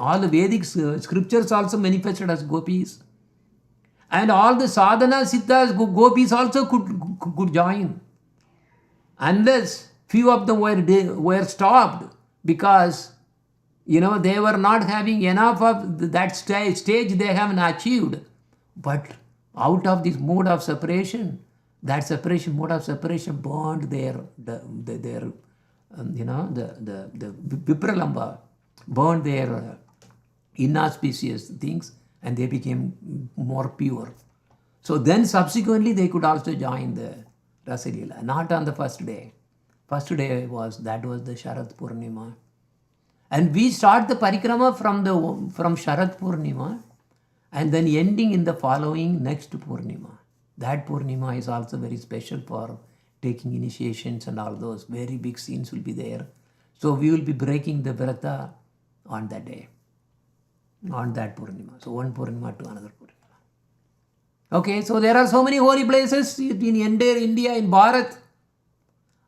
all the Vedic scriptures also manifested as gopis. And all the sadhana siddhas, gopis also could join. Unless few of them were stopped because, they were not having enough of that stage they haven't achieved. But out of this mode of separation, that mode of separation burned the Vipralamba, burned their inauspicious things and they became more pure. So then subsequently they could also join the Rasa Leela, not on the first day. First day was the Sharat Purnima. And we start the parikrama from Sharat Purnima and then ending in the following next Purnima. That Purnima is also very special for taking initiations and all those. Very big scenes will be there. So we will be breaking the Vrata on that day, on that Purnima. So one Purnima to another Purnima. Okay, so there are so many holy places in entire India, in Bharat.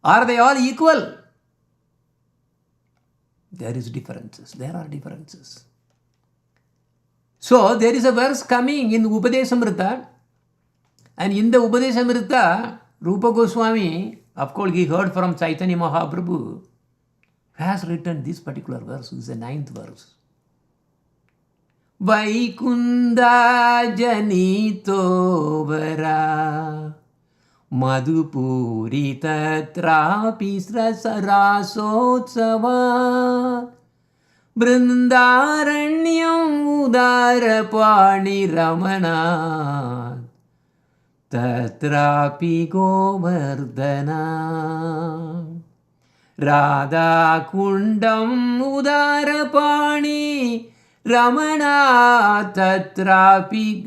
Are they all equal? There is differences. There are differences. So there is a verse coming in Upadesamrita. And in the Upadesamrita, Rupa Goswami, of course he heard from Chaitanya Mahaprabhu, has written this particular verse. This is the 9th verse. Vaikunda janito vara Madhupuri tatrapi srasasotsava Brindaranyam udarapani ramana Tatrapi govardhana Radha kundam udarapani Ramana tatrapi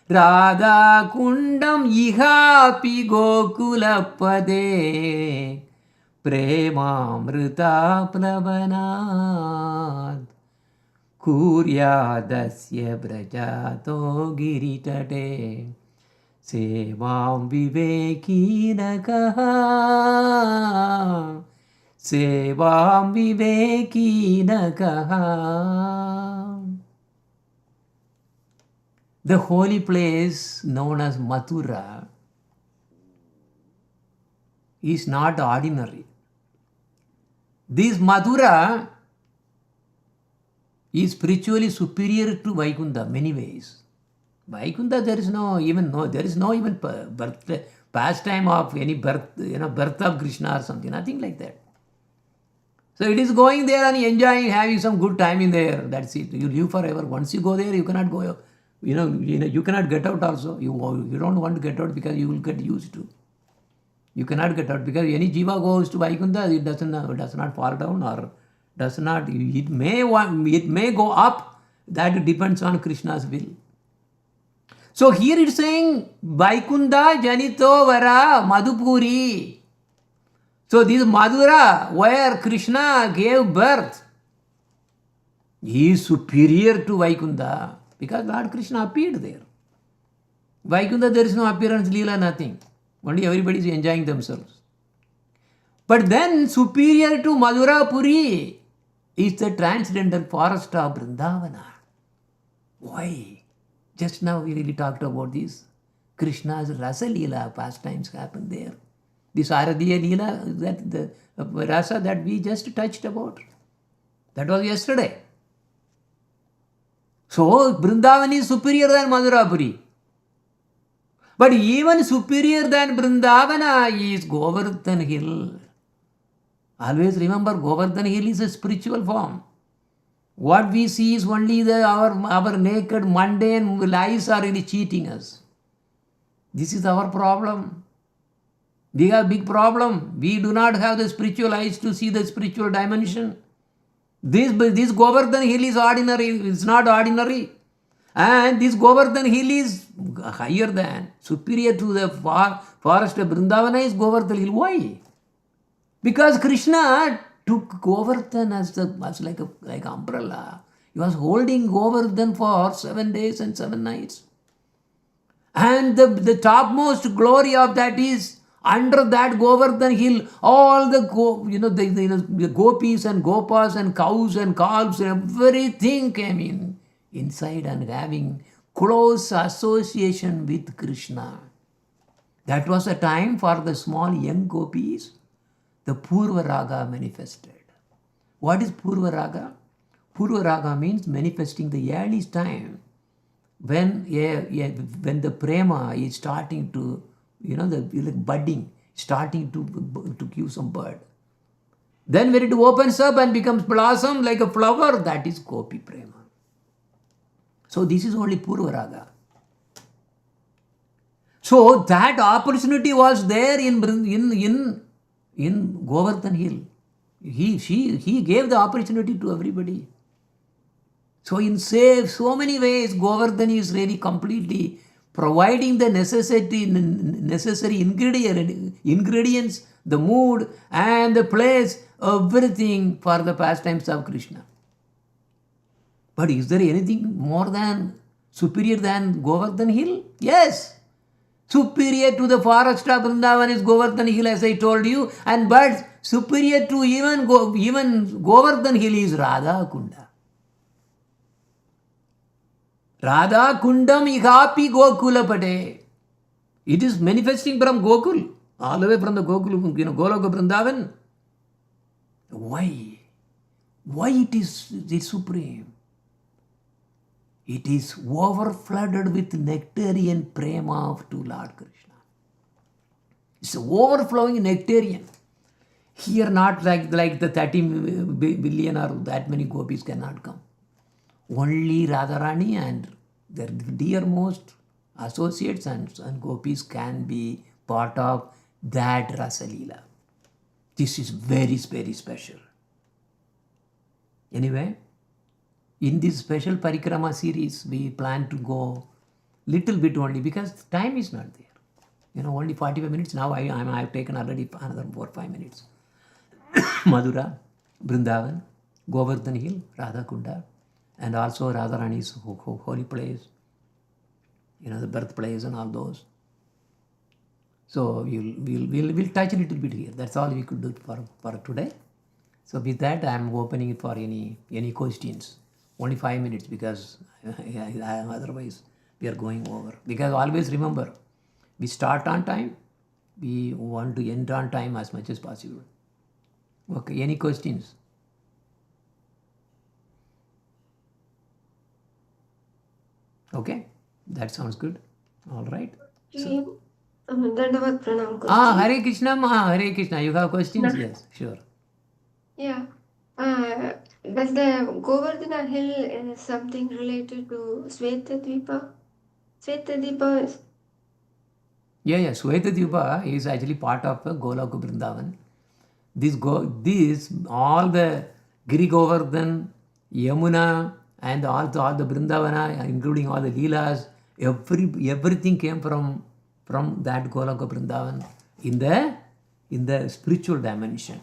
Radha kundam ihapi gokulapade Premamrita plavanat Kuryadasya brajato giritade Sevam vivekina Sevam vivekina. The holy place known as Mathura is not ordinary. This Mathura is spiritually superior to Vaikunta many ways. Vaikunta there is no even pastime of any birth of Krishna or something, nothing like that. So it is going there and enjoying, having some good time in there. That's it. You live forever. Once you go there, you cannot go. You cannot get out also. You don't want to get out because you will get used to. You cannot get out because any jiva goes to Vaikunta, it does not fall down or does not. It may go up. That depends on Krishna's will. So here it's saying Vaikunda Janito Vara Madhupuri. So this Mathura, where Krishna gave birth, he is superior to Vaikunda because Lord Krishna appeared there. Vaikunda, there is no appearance, Leela, nothing. Only everybody is enjoying themselves. But then superior to Mathura Puri is the transcendental forest of Vrindavana. Why? Just now we really talked about this. Krishna's Rasa Leela pastimes happen there. This Aradhiya Leela, that the Rasa that we just touched about. That was yesterday. So Vrindavan is superior than Madhurapuri. But even superior than Vrindavana is Govardhan Hill. Always remember, Govardhan Hill is a spiritual form. What we see is only our naked, mundane lives are really cheating us. This is our problem. We have a big problem. We do not have the spiritual eyes to see the spiritual dimension. This Govardhan Hill is ordinary. It's not ordinary. And this Govardhan Hill is higher than, superior to the forest of Vrindavana is Govardhan Hill. Why? Because Krishna took Govardhan as like umbrella. He was holding Govardhan for 7 days and 7 nights. And the topmost glory of that is under that Govardhan Hill, all the gopis and gopas and cows and calves and everything came inside and having close association with Krishna. That was a time for the small young gopis. The Purva Raga manifested. What is Purva Raga? Purva Raga means manifesting the earliest time when the prema is starting to, the budding, starting to give some bud. Then when it opens up and becomes blossom like a flower, that is Gopi Prema. So this is only Purva Raga. So that opportunity was there in Govardhan Hill. He gave the opportunity to everybody. So in so many ways, Govardhan is really completely providing the necessary ingredients, the mood and the place, everything for the pastimes of Krishna. But is there anything more than superior than Govardhan Hill? Yes. Superior to the forest of Vrindavan is Govardhan Hill, as I told you, but superior to even Govardhan Hill is Radha Kunda. Radha Kundam Ihapi Gokula Pate. It is manifesting from Gokul, all the way from the Gokul, Goloka Vrindavan. Why? Why it is the supreme? It is overflooded with nectarian prema to Lord Krishna. It's overflowing nectarian. Here not like the 30 billion or that many gopis cannot come. Only Radharani and their dearmost associates and gopis can be part of that Rasa Leela. This is very, very special. Anyway, in this special Parikrama series, we plan to go little bit only because time is not there. Only 45 minutes. Now I've taken already another 4 or 5 minutes. Mathura, Vrindavan, Govardhan Hill, Radha Kunda, and also Radharani's holy place, the birthplace and all those. So we'll touch a little bit here. That's all we could do for today. So with that, I'm opening it for any questions. Only 5 minutes because otherwise we are going over. Because always remember, we start on time, we want to end on time as much as possible. Okay, any questions? Okay, that sounds good. All right. So, Dandavat Pranam Guru. Hare Krishna, Hare Krishna. You have questions? Yes, sure. Yeah. Does the Govardhana hill is something related to Svetadvipa? Svetadvipa is... Yeah. Svetadvipa is actually part of Goloka Vrindavan. This all the Giri Govardhan, Yamuna, and all the Vrindavana, including all the Leelas, Everything came from that Goloka Vrindavan in the spiritual dimension.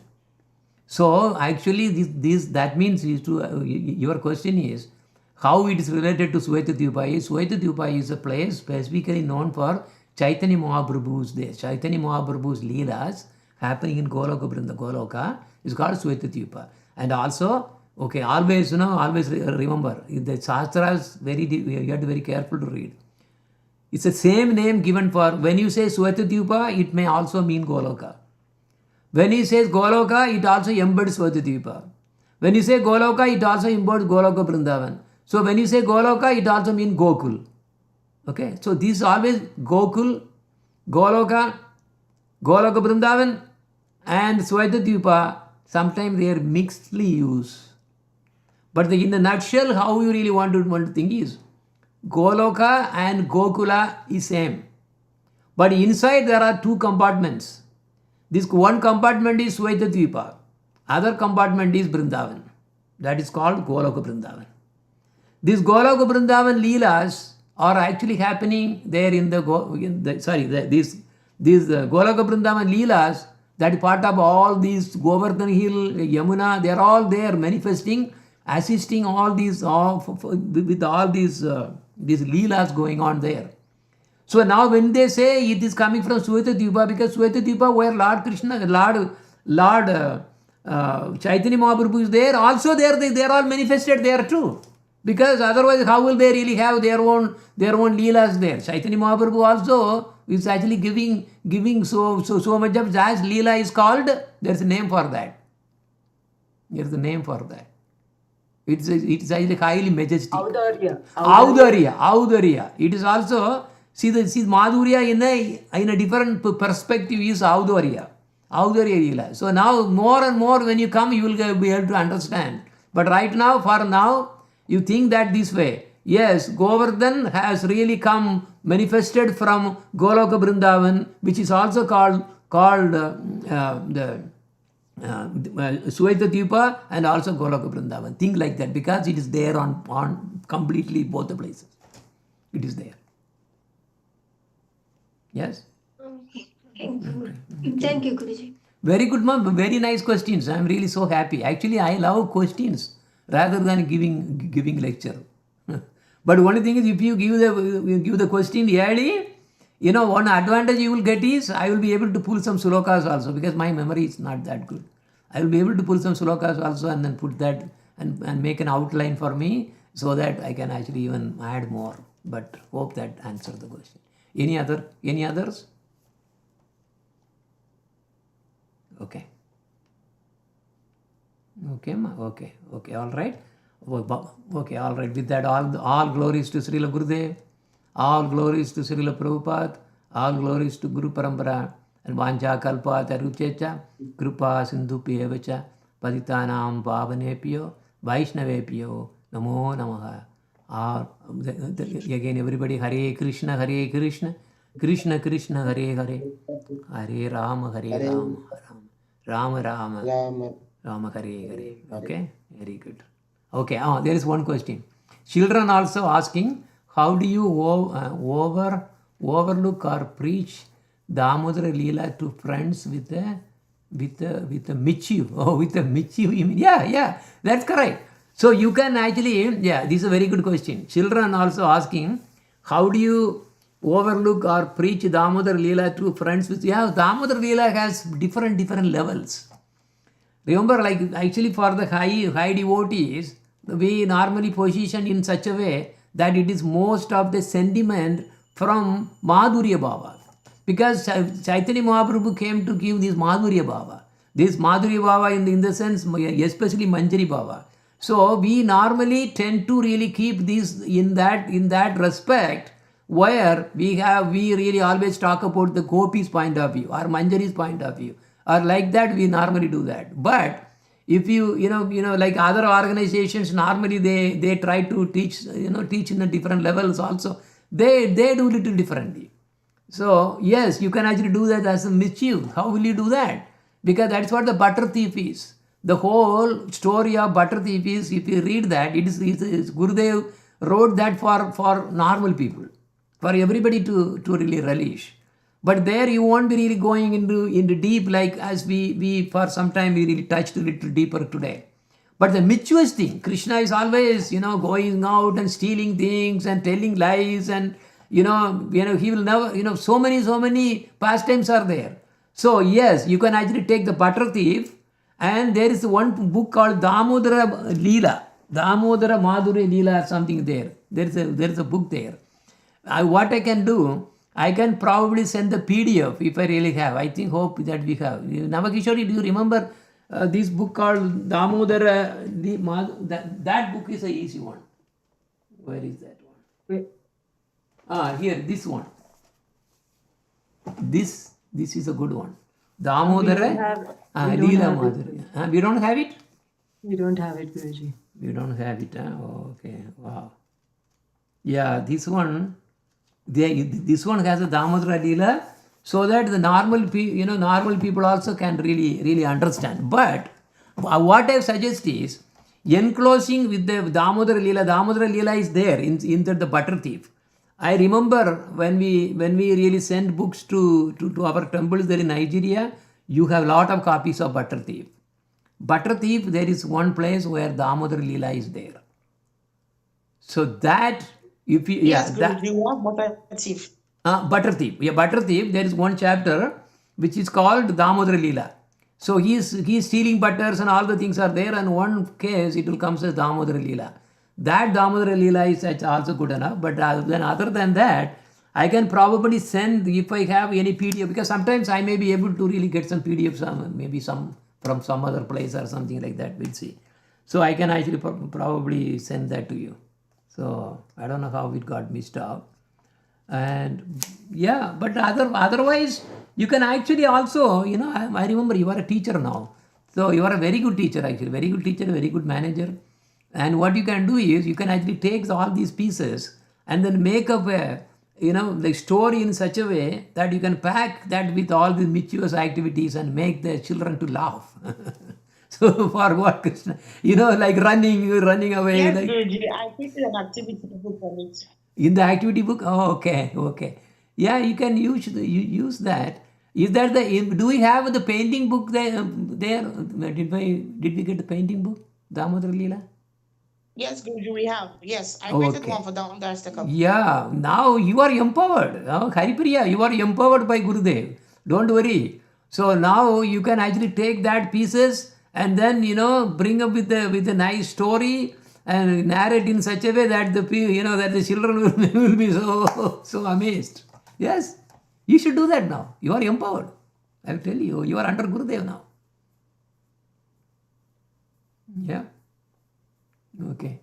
So actually that means your question is how it is related to Svetadvipa. Svetadvipa is a place specifically known for Chaitanya Mahaprabhu's days. Chaitanya Mahaprabhu's Leelas happening in Goloka Vrinda. Goloka is called Svetadvipa. And also, always remember, the Shastras, you have to be very careful to read. It's the same name given for, when you say Svetadvipa, it may also mean Goloka. When he says Goloka, it also embeds Svetadvipa. When you say Goloka, it also embeds Goloka Vrindavan. So when you say Goloka, it also means Gokul. Okay, so this is always Gokul, Goloka, Goloka Vrindavan and Svetadvipa. Sometimes they are mixedly used. But in the nutshell, how you really want to think is, Goloka and Gokula is same. But inside there are two compartments. This one compartment is Svetadvipa. Other compartment is Vrindavan. That is called Goloka Vrindavan. These Goloka Vrindavan Leelas are actually happening there in these Goloka Vrindavan Leelas, that is part of all these Govardhan Hill, Yamuna, they are all there manifesting, assisting all these, with all these Leelas going on there. So now when they say it is coming from Svetadvipa, because Svetadvipa where Lord Krishna, Lord Chaitanya Mahaprabhu is there, also they are all manifested there too. Because otherwise how will they really have their own Leelas there? Chaitanya Mahaprabhu also is actually giving so much of as Leela is called, there is a name for that. There is a name for that. It's actually highly majestic. Audharya. It is also, see Madhurya in a different perspective is Audharya Leela. So now more and more when you come, you will be able to understand. But right now, for now, you think that this way. Yes, Govardhan has really come manifested from Goloka Vrindavan, which is also called the Svetadvipa and also Goloka Vrindavan. Think like that, because it is there on completely both the places. It is there. Yes? Thank you, Guruji. Very good, ma'am. Very nice questions. I am really so happy. Actually, I love questions rather than giving lecture. But only thing is, if you give the question early, one advantage you will get is I will be able to pull some slokas also, because my memory is not that good. I will be able to pull some slokas also and then put that and make an outline for me so that I can actually even add more. But hope that answers the question. Any others? Okay. Okay, ma. Okay. All right. Okay, all right. With that, all glories to Srila Gurudev, all glories to Srila Prabhupada, all glories to Guru Parampara, and Vancha Kalpa Taruchecha, Krupa Sindhupi Evacha, Paditanam Pavanepyo, Vaishnavepyo, Namo Namaha. Again, everybody, Hare Krishna, Krishna Krishna, Hare Hare, Hare Rama, Rama, Rama, Hare. Okay, very good. Okay, there is one question. Children also asking, how do you overlook or preach Damodara Leela to friends with a Michu? Oh, with a Michu, you mean? Yeah, that's correct. So you can actually, this is a very good question. Children also asking, how do you overlook or preach Damodara Leela to friends with, Damodara Leela has different levels. Remember, like actually for the high devotees, we normally position in such a way that it is most of the sentiment from Madhurya Bhava. Because Chaitanya Mahaprabhu came to give this Madhurya Bhava. This Madhurya Bhava in the sense, especially Manjari Bhava. So we normally tend to really keep this in that respect, where we really always talk about the Gopi's point of view or Manjari's point of view. Or like that, we normally do that. But if you like other organizations, normally they try to teach in the different levels also. They do little differently. So yes, you can actually do that as a mischief. How will you do that? Because that's what the butter thief is. The whole story of butter thief is, if you read that, it is Gurudev wrote that for normal people. for everybody to really relish. But there you won't be really going into deep, like as we for some time we really touched a little deeper today. But the mischievous thing, Krishna is always, going out and stealing things and telling lies, and he will never, so many pastimes are there. So yes, you can actually take the butter thief, and there is one book called Damodara Leela, Damodara Madhuri Leela or something there. There is a book there. What I can do, I can probably send the PDF if I really have. I hope that we have. Navakishori, do you remember this book called Damodara? That book is a easy one. Where is that one? Here, this one. This is a good one. Damodara Leela Madhuri. We don't have it? We don't have it, Guruji. You don't have it, huh? Oh, okay, wow. Yeah, this one has a Damodara Leela, so that the normal people also can really understand. But what I suggest is enclosing with the Damodara Leela is there in the butter thief. I remember when we really send books to our temples there in Nigeria, you have a lot of copies of butter thief. Butter thief, there is one place where Damodara Leela is there. So that, if you, Yes, Guruji, what butter thief? Butter thief. Yeah, butter thief. There is one chapter which is called Damodara Leela. So he is stealing butters and all the things are there. And one case it will come as Damodara Leela. That Damodara Leela is also good enough. But then other than that, I can probably send if I have any PDF, because sometimes I may be able to really get some PDFs, maybe some from some other place or something like that. We'll see. So I can actually probably send that to you. So I don't know how it got missed out. And yeah, but otherwise you can actually also, I remember you are a teacher now. So you are a very good teacher actually, very good teacher, very good manager. And what you can do is you can actually take all these pieces and then make up the story in such a way that you can pack that with all the mischievous activities and make the children to laugh. So for what, Krishna? Like running away. Yes, like, Guruji, I think an activity book on it. in the activity book? Oh, okay. Yeah, you can use that. Is that do we have the painting book there? Did we get the painting book? Damodara Leela? Yes, Guruji, we have. Yes, I created Okay. one for Damodarashtakam. Yeah, now you are empowered. Haripriya, you are empowered by Gurudev. Don't worry. So now you can actually take that pieces and then bring up with a nice story and narrate in such a way that the children will be so amazed. Yes, you should do that now. You are empowered. I will tell you, you are under Gurudev now. Yeah. Okay.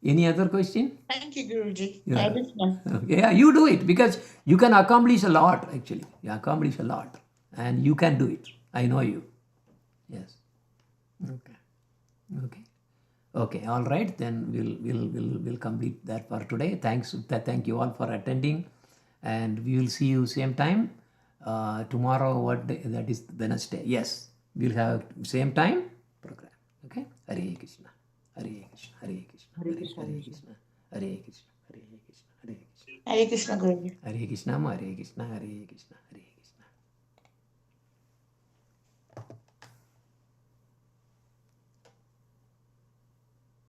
Any other question? Thank you, Guruji. Yeah. I understand. Okay, yeah, you do it because you can accomplish a lot actually. You accomplish a lot and you can do it. I know you. Yes. Okay. All right. Then we'll complete that for today. Thank you all for attending, and we will see you same time tomorrow. What day? That is Wednesday. Yes, we'll have same time program. Okay. Hare Krishna. Hare Krishna. Hare Krishna. Hare Krishna. Hare Krishna. Hare Krishna. Hare Krishna. Hare Krishna. Hare Krishna, Guruji. Hare Krishna. Hare Krishna. Hare Krishna.